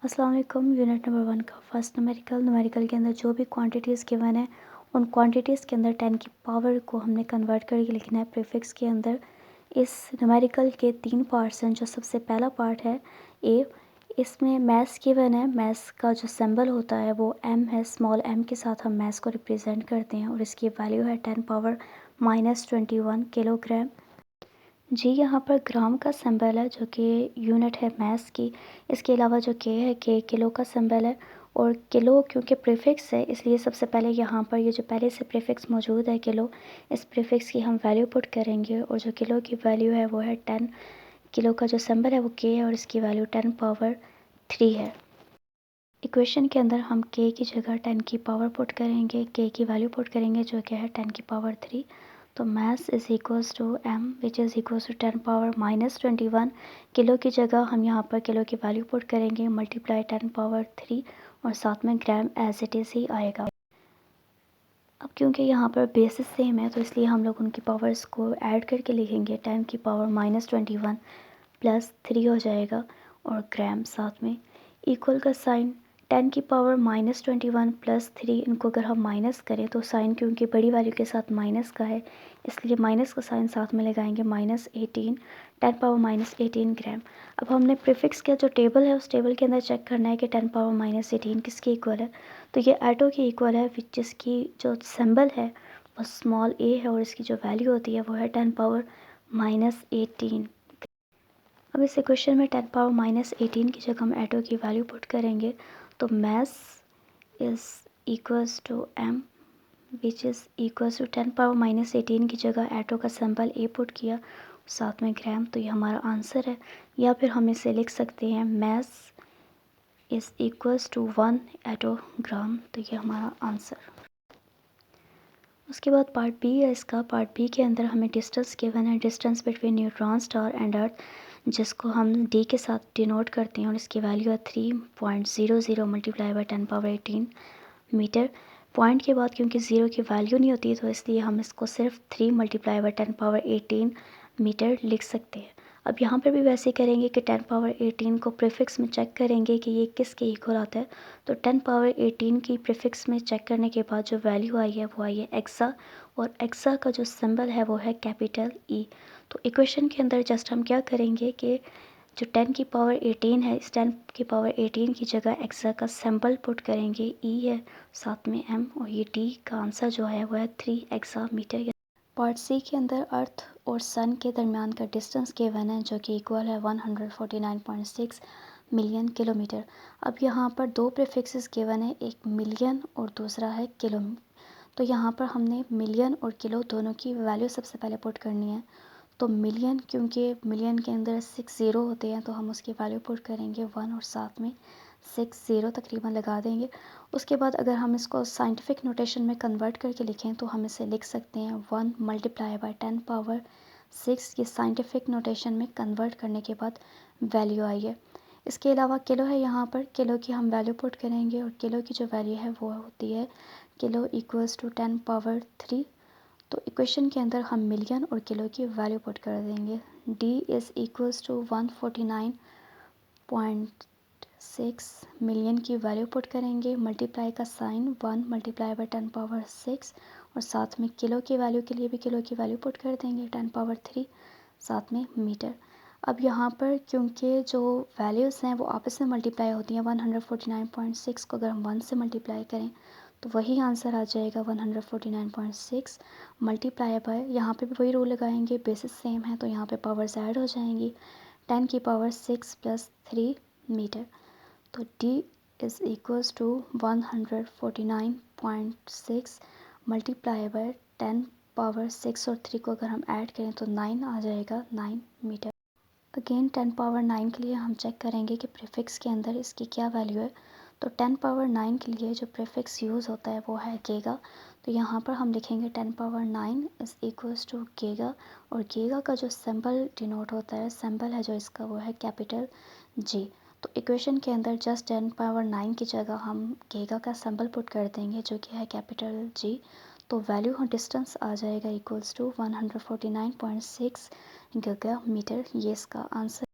अस्सलाम वालेकुम। Unit number 1 का फर्स्ट न्यूमेरिकल के अंदर जो भी क्वांटिटीज़ गिवन है उन क्वांटिटीज़ के अंदर 10 की पावर को हमने कन्वर्ट करके लिखना है प्रीफिक्स के अंदर। इस न्यूमेरिकल के 3 पार्ट्स हैं। जो सबसे पहला पार्ट है ए, इसमें मैथ्स गिवन है। मैथ्स का जो सिंबल होता है वो एम है। स्मॉल एम के साथ हम मैथ्स को रिप्रेजेंट करते हैं और इसकी वैल्यू है 10 पावर -21 किलोग्राम। जी, यहाँ पर ग्राम का सिंबल है जो कि यूनिट है मैथ्स की। इसके अलावा जो के है, के किलो का सिंबल है और किलो क्योंकि प्रीफिक्स है इसलिए सबसे पहले यहाँ पर ये जो पहले से प्रीफिक्स मौजूद है किलो, इस प्रीफिक्स की हम वैल्यू पुट करेंगे और जो किलो की वैल्यू है वो है 10। किलो का जो सिंबल है वो के है और इसकी वैल्यू 10 पावर 3 है। इक्वेशन के अंदर हम के की जगह 10 की पावर पुट करेंगे, के की वैल्यू पुट करेंगे जो कि है 10 की पावर 3। तो mass is equals to M which is equals to 10 power -21। Kilo की जगह हम यहाँ पर किलो की वैल्यू पुट करेंगे मल्टीप्लाई 10 पावर 3 और साथ में ग्राम एज इट इज़ ही आएगा। अब क्योंकि यहाँ पर बेसिस सेम है तो इसलिए हम लोग उनकी पावर्स को ऐड करके लिखेंगे। 10 की पावर -21 प्लस 3 हो जाएगा और ग्राम साथ में इक्वल का साइन 10 की पावर -21 प्लस 3, इनको अगर हम माइनस करें तो साइन क्योंकि बड़ी वैल्यू के साथ माइनस का है इसलिए माइनस का साइन साथ में लगाएंगे -18, 10 पावर -18 ग्राम। अब हमने प्रीफिक्स का जो टेबल है उस टेबल के अंदर चेक करना है कि 10 पावर -18 किसके इक्वल है। तो ये एटो के इक्वल है जिसकी जो सिंबल है वो स्मॉल ए है और इसकी जो वैल्यू होती है वो है 10 पावर -18। अब इस इक्वेशन में 10 पावर -18 की जगह हम एटो की वैल्यू पुट करेंगे तो mass is equals to M which is equals to 10 power -18 की जगह एटो का सिंबल ए पुट किया साथ में ग्राम, तो ये हमारा आंसर है। या फिर हम इसे लिख सकते हैं मैस इज़ इक्वल्स टू 1 एटोग्राम, तो ये हमारा आंसर। उसके बाद पार्ट बी है इसका। पार्ट बी के अंदर हमें डिस्टेंस गिवन है, distance between neutron star and earth, जिसको हम डी के साथ डिनोट करते हैं और इसकी वैल्यू है 3.00 multiply by 10 power 18 metre. Point के बाद क्योंकि ज़ीरो की वैल्यू नहीं होती तो इसलिए हम इसको सिर्फ 3 मल्टीप्लाई बाई 10 पावर 18 मीटर लिख सकते हैं। अब यहाँ पर भी वैसे करेंगे कि 10 पावर 18 को प्रीफिक्स में चेक करेंगे कि ये किसके इक्वल आता है। तो 10 पावर 18 की प्रीफिक्स में चेक करने के बाद जो वैल्यू आई है वो आई है एक्सा और एक्सा का जो सिंबल है वो है कैपिटल ई। तो इक्वेशन के अंदर जस्ट हम क्या करेंगे कि जो 10 की पावर 18 है इस 10 की पावर 18 की जगह एक्सा का सिंबल पुट करेंगे, ई है साथ में एम और ये डी का आंसर जो है वो है 3 एक्सा मीटर। पार्ट सी के अंदर अर्थ और सन के दरमियान का डिस्टेंस गिवन है जो कि इक्वल है 149.6 मिलियन किलोमीटर। अब यहाँ पर दो प्रीफिक्सेस गिवन है, एक मिलियन और दूसरा है किलो। तो यहाँ पर हमने मिलियन और किलो दोनों की वैल्यू सबसे पहले पुट करनी है। तो मिलियन क्योंकि मिलियन के अंदर 6 ज़ीरो होते हैं तो हम उसकी वैल्यू पुट करेंगे 1 और साथ में 6 ज़ीरो तकरीबन लगा देंगे। उसके बाद अगर हम इसको साइंटिफिक नोटेशन में कन्वर्ट करके लिखें तो हम इसे लिख सकते हैं 1 मल्टीप्लाई बाई 10 पावर 6। ये साइंटिफिक नोटेशन में कन्वर्ट करने के बाद वैल्यू आई है। इसके अलावा किलो है, यहाँ पर किलो की हम वैल्यू पुट करेंगे और किलो की जो वैल्यू है वो होती है किलो इक्वल्स टू 10 पावर 3। तो इक्वेशन के अंदर हम मिलियन और किलो की वैल्यू पुट कर देंगे। D is equals to 149.6 million की वैल्यू पुट करेंगे, मल्टीप्लाई का साइन 1 मल्टीप्लाई बाई 10 पावर 6 और साथ में किलो की वैल्यू के लिए भी किलो की वैल्यू पुट कर देंगे 10 पावर 3 साथ में मीटर। अब यहाँ पर क्योंकि जो वैल्यूज़ हैं वो आपस में मल्टीप्लाई होती हैं, 149.6 को अगर हम 1 से मल्टीप्लाई करें तो वही आंसर आ जाएगा 149.6 मल्टीप्लाई बाय, यहाँ पे भी वही रूल लगाएंगे, बेसिस सेम है तो यहाँ पे पावर्स ऐड हो जाएंगी, 10 की पावर 6 प्लस 3 मीटर। तो D is equals to 149.6 multiply by 10 power 6 और 3 को अगर हम ऐड करें तो 9 आ जाएगा, 9 मीटर। अगेन 10 पावर 9 के लिए हम चेक करेंगे कि प्रीफिक्स के अंदर इसकी क्या वैल्यू है। तो 10 पावर 9 के लिए जो प्रीफिक्स यूज़ होता है वो है गीगा। तो यहाँ पर हम लिखेंगे 10 power 9 is equals to giga और गीगा का जो सिंबल डिनोट होता है, सिंबल है जो इसका वो है कैपिटल जी। तो इक्वेशन के अंदर जस्ट 10 पावर 9 की जगह हम गीगा का सिंबल पुट कर देंगे जो कि है कैपिटल जी। तो वैल्यू डिस्टेंस आ जाएगा इक्वल्स टू 149.6 गीगा मीटर, ये इसका आंसर।